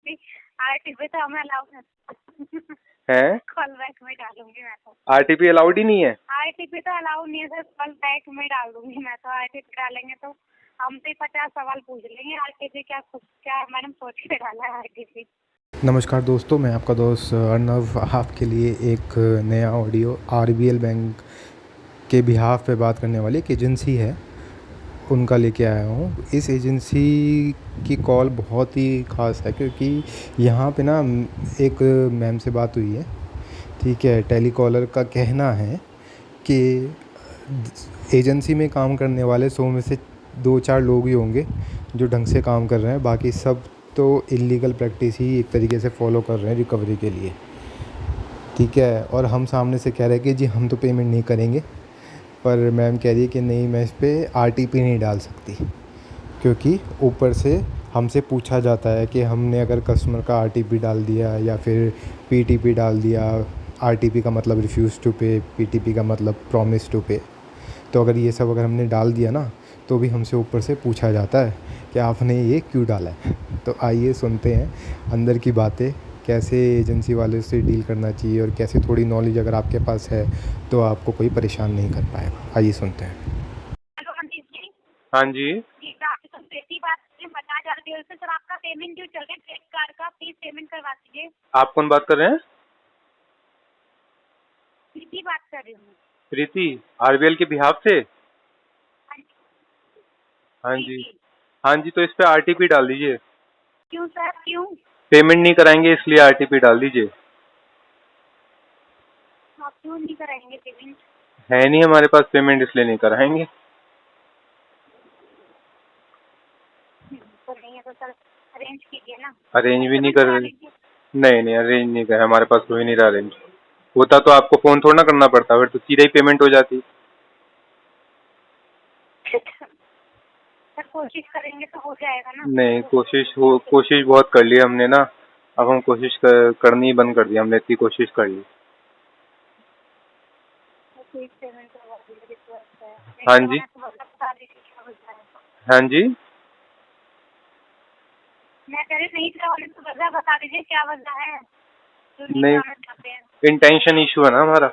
RTP तो हमें allow है। कॉल बैक में डालूंगी मैं तो। आरटीपी अलाउड ही नहीं है। आरटीपी तो अलाउ नहीं है सर, कॉल बैक में डाल दूंगी मैं तो। आरटीपी डालेंगे तो हमसे 50 सवाल पूछ लेंगे। आरटीपी क्या मैडम सोच के डाला है आरटीपी। नमस्कार दोस्तों, मैं आपका दोस्त अर्नव आपके लिए एक नया ऑडियो आरबीएल बैंक के बिहाफ पे बात करने वाली एक एजेंसी है उनका लेके आया हूँ। इस एजेंसी की कॉल बहुत ही ख़ास है क्योंकि यहाँ पे ना एक मैम से बात हुई है, ठीक है। टेलीकॉलर का कहना है कि एजेंसी में काम करने वाले 100 में से 2-4 लोग ही होंगे जो ढंग से काम कर रहे हैं, बाकी सब तो इल्लीगल प्रैक्टिस ही एक तरीके से फॉलो कर रहे हैं रिकवरी के लिए, ठीक है। और हम सामने से कह रहे हैं कि जी हम तो पेमेंट नहीं करेंगे, पर मैम कह रही है कि नहीं, मैं इस पर आरटीपी नहीं डाल सकती क्योंकि ऊपर से हमसे पूछा जाता है कि हमने अगर कस्टमर का आरटीपी डाल दिया या फिर पीटीपी डाल दिया। आरटीपी का मतलब रिफ्यूज़ टू पे, पीटीपी का मतलब प्रॉमिस टू पे। तो अगर हमने डाल दिया ना तो भी हमसे ऊपर से पूछा जाता है कि आपने ये क्यों डाला है। तो आइए सुनते हैं अंदर की बातें, कैसे एजेंसी वाले से डील करना चाहिए और कैसे थोड़ी नॉलेज अगर आपके पास है तो आपको कोई परेशान नहीं कर पाएगा। आइए सुनते हैं। हेलो मनदीप जी। हाँ जी। जी आपसे तो बेटी बात करें, बता जा रही है सर। आपका पेमेंट ड्यू चल रहा है क्रेडिट कार्ड का, प्लीज पेमेंट करवा दीजिए। आप कौन बात कर रहे हैं? प्रीति बात कर रही हूँ। प्रीति, आरबीएल के बिहाफ से? हाँ जी। हाँ जी। हाँ जी, तो इस पे आरटीपी डाल दीजिए। क्यों सर, क्यों? पेमेंट नहीं कराएंगे इसलिए आरटीपी डाल दीजिए। आप क्यों नहीं कराएंगे पेमेंट? है नहीं हमारे पास पेमेंट, इसलिए नहीं कराएंगे। तो नहीं है तो सर अरेंज कीजिए ना। अरेंज भी नहीं पेमेंट कर करा रहे। लीजिए। नहीं अरेंज नहीं कर, हमारे पास कोई नहीं रहा अरेंज। होता तो आपको फोन थोड़ा ना करना पड़ता, फिर तो सीधा ही पेमेंट हो जाती। सर कोशिश करेंगे तो हो जाएगा ना। नहीं, कोशिश बहुत कर ली हमने ना। अब हम करनी बंद कर दी हमने, इतनी कोशिश कर ली। प्लीज पेमेंट करवा दीजिए, रिक्वेस्ट है। हाँ जी। तो बता दीजिए क्या होता है। हाँ जी। मैं कह रही नहीं करवाने तो वजह बता दीजिए, क्या वजह है जो नहीं नहीं, कराना चाहते हैं। इंटेंशन इशू है ना हमारा।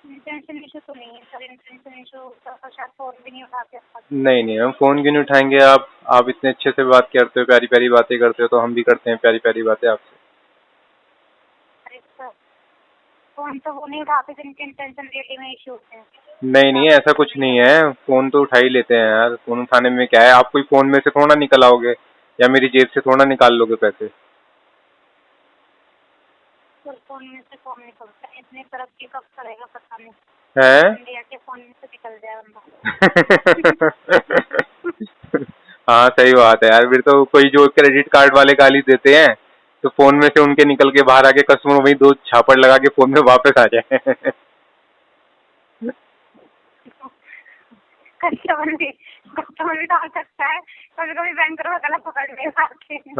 इंटेंशन इशू तो नहीं है सर। इंटेंशन इशू तो शायद फोन भी नहीं उठाते। नहीं हम फोन क्यों नहीं उठाएंगे। आप इतने अच्छे से बात करते हो, प्यारी प्यारी बातें करते हो, तो हम भी करते हैं प्यारी प्यारी बातें आपसे। अरे सर फोन तो वो नहीं उठाते जिनके इंटेंशन रियली में इशू होते हैं। नहीं ऐसा कुछ नहीं है, फोन तो उठा ही लेते हैं यार। फोन उठाने में क्या है, आप कोई फोन में से थोड़ा निकल आओगे या मेरी जेब से थोड़ा निकाल लोगे पैसे। सर फोन में से फोन निकलता है, इतने तरक्की कब करेगा पता नहीं। हैं? इंडिया के फोन में से निकल जाए बंदा। हाँ सही बात है यार। फिर तो कोई जो क्रेडिट कार्ड वाले गाली देते हैं तो फोन में से उनके निकल के बाहर आके कस्टमर वही 2 छापड़ लगा के फोन में वापस आ जाए। कस्टमर भी डाल सकता है, कभी कभी बैंकर को गलत पकड़ लेगा।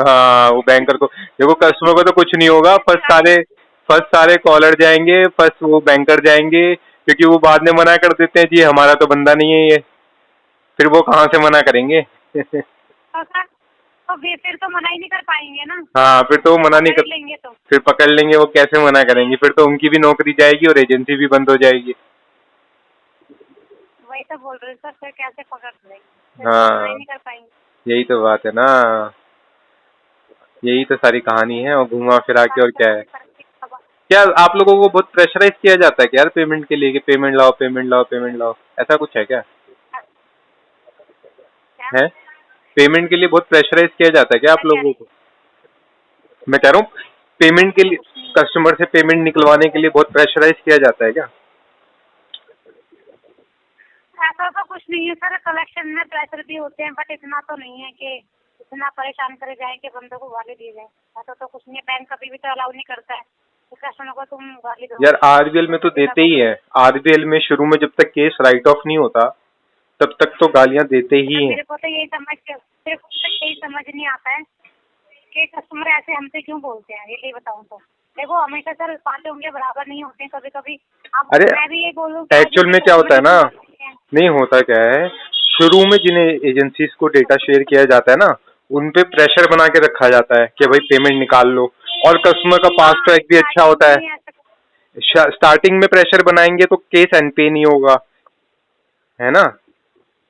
हाँ, वो बैंकर को देखो, कस्टमर को तो कुछ नहीं होगा। फर्स्ट सारे कॉलर जाएंगे, फर्स्ट वो बैंकर जाएंगे, क्योंकि वो बाद में मना कर देते हैं जी हमारा तो बंदा नहीं है ये। फिर वो कहाँ से मना करेंगे। तो सर तो फिर तो मना ही नहीं कर पाएंगे ना। हाँ, फिर तो वो मना नहीं कर, लेंगे तो फिर पकड़ लेंगे, वो कैसे मना करेंगे। फिर तो उनकी भी नौकरी जाएगी और एजेंसी भी बंद हो जाएगी। वही तो बोल रहे सर, फिर कैसे पकड़ लेंगे। हाँ, नहीं कर पाएंगे। यही तो बात है ना। यही तो सारी कहानी है, और घुमा फिरा के और क्या है। क्या आप लोगों को बहुत प्रेशराइज किया जाता है क्या यार पेमेंट के लिए, कि पेमेंट लाओ पेमेंट लाओ पेमेंट लाओ, ऐसा कुछ है क्या? है, पेमेंट के लिए बहुत प्रेशराइज किया जाता है क्या आप लोगों को? मैं कह रहा हूँ पेमेंट के लिए, कस्टमर से पेमेंट निकलवाने के लिए बहुत प्रेशराइज किया जाता है क्या? ऐसा तो कुछ नहीं है सर, कलेक्शन में प्रेशर भी होते हैं, बट इतना तो नहीं है कि इतना परेशान करे जाए कि बंदों को गाली दी जाए। ऐसा तो कुछ नहीं है। बैंक कभी भी तो अलाउ नहीं करता है कस्टमर को तुम गाली दो। यार आरबीएल में तो देते ही है। आरबीएल में शुरू में जब तक केस राइट ऑफ नहीं होता तब तक तो गालियां देते ही हैं। मेरे को तो यही समझ नहीं आता है कि कस्टमर ऐसे हमसे क्यों बोलते हैं। ये बताऊं तो देखो, हमेशा सर 5 उंगलियां बराबर नहीं होते हैं। कभी कभी अब अरे मैं भी ये बोलूं एक्चुअल में क्या होता है ना, नहीं होता क्या है, शुरू में जिन एजेंसीज को डेटा शेयर किया जाता है ना, उन पे प्रेशर बना के रखा जाता है कि भाई पेमेंट निकाल लो, और कस्टमर का पास ट्रैक भी अच्छा होता है। स्टार्टिंग में प्रेशर बनाएंगे तो केस एंड पे नहीं होगा, है ना?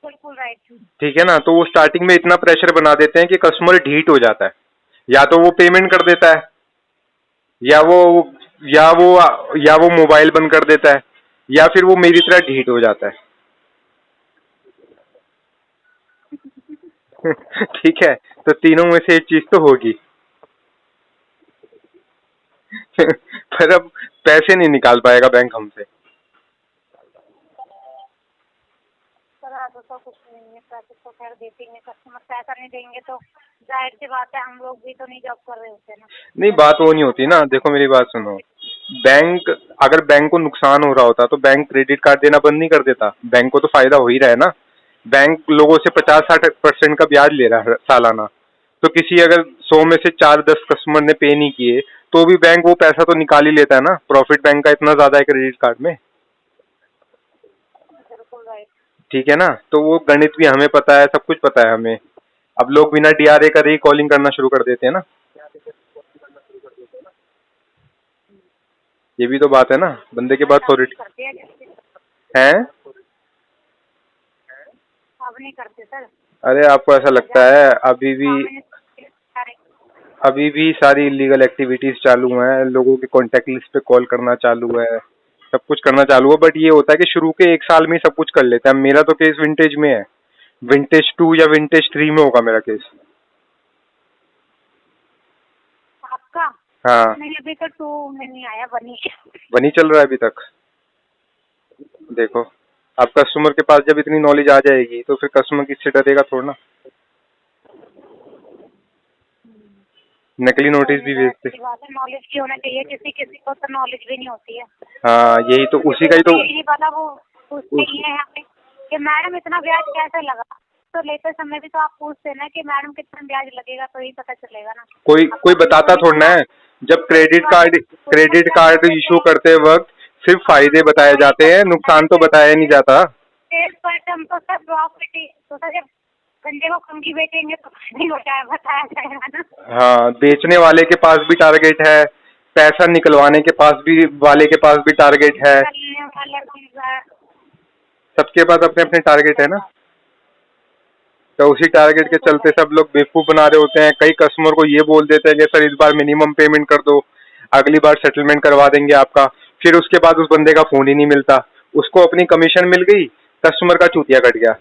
बिल्कुल राइट। ठीक है ना? तो वो स्टार्टिंग में इतना प्रेशर बना देते हैं कि कस्टमर ढीठ हो जाता है, या तो वो पेमेंट कर देता है, या वो या वो या वो मोबाइल बंद कर देता है, या फिर वो मेरी तरह ढीठ हो जाता है। ठीक है, तो तीनों में से एक चीज तो होगी। पर अब पैसे नहीं निकाल पाएगा बैंक हमसे। तो कुछ नहीं है, पैसे तो खैर देते हैं, कस्टमर पैसा नहीं देंगे तो जाहिर सी बात है हम लोग भी तो नहीं जॉब कर रहे होते ना। नहीं, बात वो नहीं होती ना। देखो मेरी बात सुनो, बैंक अगर बैंक को नुकसान हो रहा होता तो बैंक क्रेडिट कार्ड देना बंद नहीं कर देता। बैंक को तो फायदा हो ही रहा है ना। बैंक लोगों से 50-60% का ब्याज ले रहा है सालाना। तो किसी अगर 100 में से 4-10 कस्टमर ने पे नहीं किए तो भी बैंक वो पैसा तो निकाल ही लेता है ना। प्रॉफिट बैंक का इतना ज्यादा है क्रेडिट कार्ड में। बिल्कुल राइट। ठीक है ना? तो वो गणित भी हमें पता है, सब कुछ पता है हमें। अब लोग बिना डीआरए करे ही कॉलिंग करना शुरू कर देते हैं ना। ये भी तो बात है ना, बंदे के पास अथॉरिटी करते हैं जैसे है। अब नहीं करते सर। अरे आपको ऐसा लगता है अभी भी सारी इलीगल एक्टिविटीज चालू हैं, लोगों के कॉन्टेक्ट लिस्ट पे कॉल करना चालू है, सब कुछ करना चालू है। बट ये होता है कि शुरू के 1 साल में ही सब कुछ कर लेते हैं। मेरा तो केस विंटेज में है, विंटेज 2 या विंटेज 3 में होगा मेरा केस। आपका? हाँ, नहीं अभी तो 2 में नहीं आया, बनी। वही चल रहा है अभी तक। देखो, अब कस्टमर के पास जब इतनी नॉलेज आ जाएगी तो फिर कस्टमर किससे डरेगा थोड़ा ना। नकली नोटिस भी भेजते। नॉलेज भी होना चाहिए, किसी किसी को तो नॉलेज भी नहीं होती है। हाँ, यही तो उसी का ही तो। यही वाला वो पूछते ही है हमें कि मैडम इतना ब्याज कैसे लगा, तो लेते समय भी तो आप पूछते ना कि मैडम कितना ब्याज लगेगा, तो ही पता चलेगा ना। कोई बताता थोड़ा ना है। जब क्रेडिट कार्ड इशू करते वक्त सिर्फ फायदे बताए जाते हैं, नुकसान तो बताया नहीं जाता। तो सर प्रॉफिट ही तो सर, जब गंजे को कंघी बेचेंगे तो नहीं बताया जाएगा ना। हाँ, बेचने वाले के पास भी टारगेट है, पैसा निकलवाने के पास भी वाले के पास भी टारगेट है, सबके पास अपने अपने टारगेट है ना। तो उसी टारगेट के चलते सब लोग बेवकूफ बना रहे होते हैं। कई कस्टमर को ये बोल देते हैं कि सर इस बार मिनिमम पेमेंट कर दो, अगली बार सेटलमेंट करवा देंगे आपका। फिर उसके बाद उस बंदे का फोन ही नहीं मिलता, उसको अपनी कमीशन मिल गई, कस्टमर का चूतिया कट गया।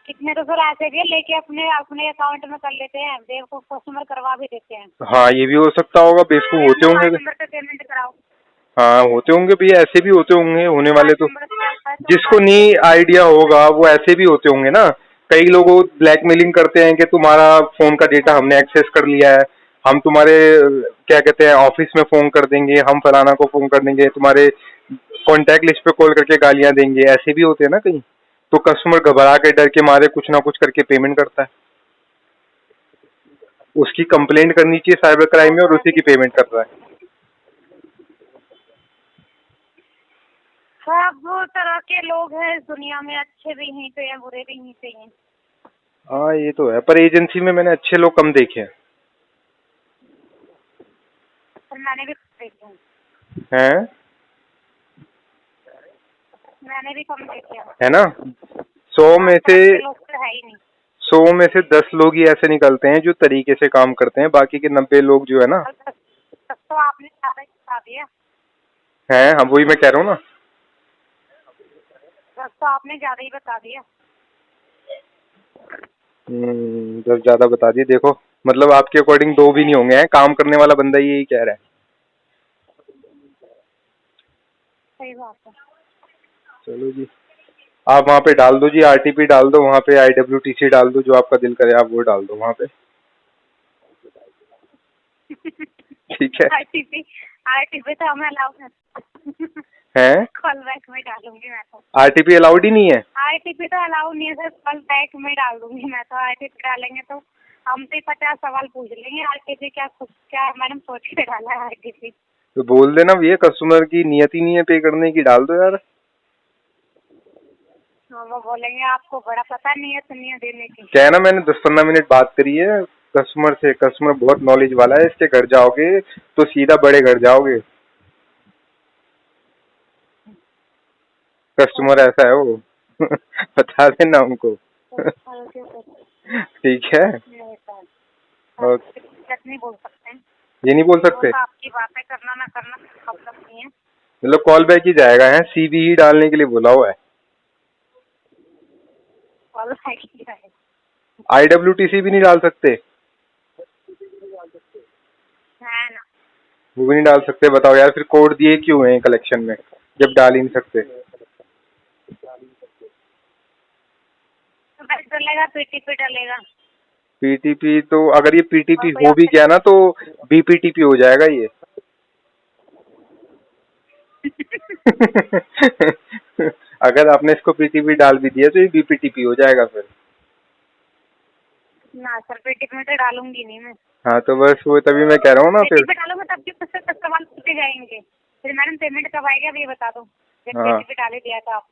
कितने तो सर ऐसे भी लेके अपने अपने अकाउंट में कर लेते हैं, बेवकूफ कस्टमर करवा भी देते हैं। हाँ, ये भी हो सकता होगा, बेवकूफ होते होंगे। नंबर पे पेमेंट कराओ। हाँ, होते होंगे भैया, ऐसे भी होते होंगे होने वाले तो। जिसको नहीं आइडिया होगा वो ऐसे भी होते होंगे ना। कई लोग ब्लैकमेलिंग करते हैं कि तुम्हारा फोन का डेटा हमने एक्सेस कर लिया है, हम तुम्हारे क्या कहते हैं ऑफिस में फोन कर देंगे, हम फलाना को फोन कर देंगे, तुम्हारे कॉन्टैक्ट लिस्ट पे कॉल करके गालियां देंगे। ऐसे भी होते हैं ना कहीं। तो कस्टमर घबरा के डर के मारे कुछ ना कुछ करके पेमेंट करता है। उसकी कंप्लेंट करनी चाहिए साइबर क्राइम में और उसी की पेमेंट कर रहा है। सब तरह के लोग हैं इस दुनिया में, अच्छे भी हैं तो हैं, बुरे भी हैं तो हैं। हाँ, ये तो है, पर एजेंसी में मैंने अच्छे लोग कम देखे हैं। मैंने भी देखे हैं? मैंने भी कम देखे है ना। 100 में से लोग तो है ही नहीं। 100 में से 10 लोग ही ऐसे निकलते हैं जो तरीके से काम करते हैं, बाकी के 90 लोग जो है ना। तो आपने ज्यादा ही बता दिया हैं, हाँ वही मैं कह रहा हूँ ना। तो आपने ज्यादा ही बता दिया। 10 ज्यादा बता दिए। देखो मतलब आपके अकॉर्डिंग 2 भी नहीं होंगे, हैं काम करने वाला बंदा यही कह रहा है। सही बात है। चलो जी, आप वहाँ पे डाल दो जी, आरटीपी डाल दो, वहाँ पे IWTC डाल दो, जो आपका दिल करे आप वो डाल दो वहाँ पे। ठीक है। आरटीपी तो हमें अलाउ हैं? कॉल बैक में डालूंगी मैं तो। आरटीपी अलाउड ही नहीं है। आरटीपी तो अलाउ नहीं है सर, कॉल बैक में डाल दूंगी मैं तो। आरटीपी डालेंगे तो हमसे 50 सवाल पूछ लेंगे। आरटीपी क्या मैडम सोच के डाला है आरटीपी। तो बोल देना भैया कस्टमर की नियत ही नहीं है पे करने की, डाल दो यार। वो बोलेंगे आपको बड़ा पता नहीं है सुनिए देने की। क्या है ना, मैंने 10-15 मिनट बात करी है कस्टमर से। कस्टमर बहुत नॉलेज वाला है, इसके घर जाओगे तो सीधा बड़े घर जाओगे। कस्टमर ऐसा है वो। बता देना उनको। ठीक है। ओके। दिक्कत नहीं बोल सकते हैं। ये नहीं बोल सकते, आपकी बातें करना ना करना मतलब नहीं है। मतलब कॉल बैक ही जाएगा है, सीवी ही डालने के लिए बोला हुआ है। कॉल बैक ही है। IWTC भी नहीं डाल सकते? है ना। वो भी नहीं डाल सकते? बताओ यार, फिर कोड दिए क्यों हैं कलेक्शन में जब डाल ही नहीं सकते? तो बैक डलेगा PTP डलेगा। PTP तो अगर ये PTP कोई हो भी ऑप्शन गया ना तो BPTP हो जाएगा ये। अगर आपने इसको PTP डाल भी दिया तो ये BPTP हो जाएगा फिर। ना सर PTP में तो डालूंगी नहीं मैं। हाँ तो बस वो तभी मैं कह रहा हूँ ना फिर। PTP डालूंगा तब भी मुझसे सवाल पूछे जाएंगे। फिर मैडम पेमेंट कब आएगा अब ये बता दो। जब हाँ। PTP डाल ही दिया था आप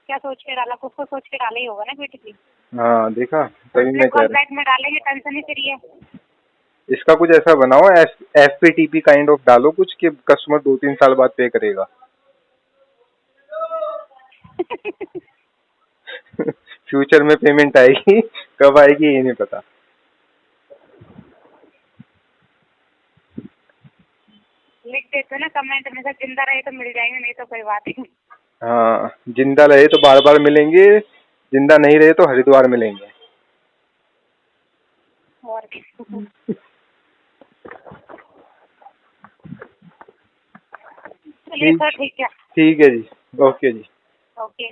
क्या सोच के डाला, कुछ को सोच के डाला ही होगा ना PTP। हाँ देखा, तभी मैं कह कॉल रहा बैक में डालेंगे टेंशन ही फ्री है। हूँ इसका कुछ ऐसा बनाओ, FPTP काइंड ऑफ डालो कुछ कि कस्टमर 2-3 साल बाद पे करेगा। फ्यूचर में पेमेंट आएगी, कब आएगी ये नहीं पता। लिख देते ना कमेंट में, सर जिंदा रहे तो मिल जाएंगे नहीं तो कोई बात नहीं। हाँ, जिंदा रहे तो बार बार मिलेंगे, जिंदा नहीं रहे तो हरिद्वार मिलेंगे। और चलिए सर ठीक है। ठीक है जी, ओके जी। ओके।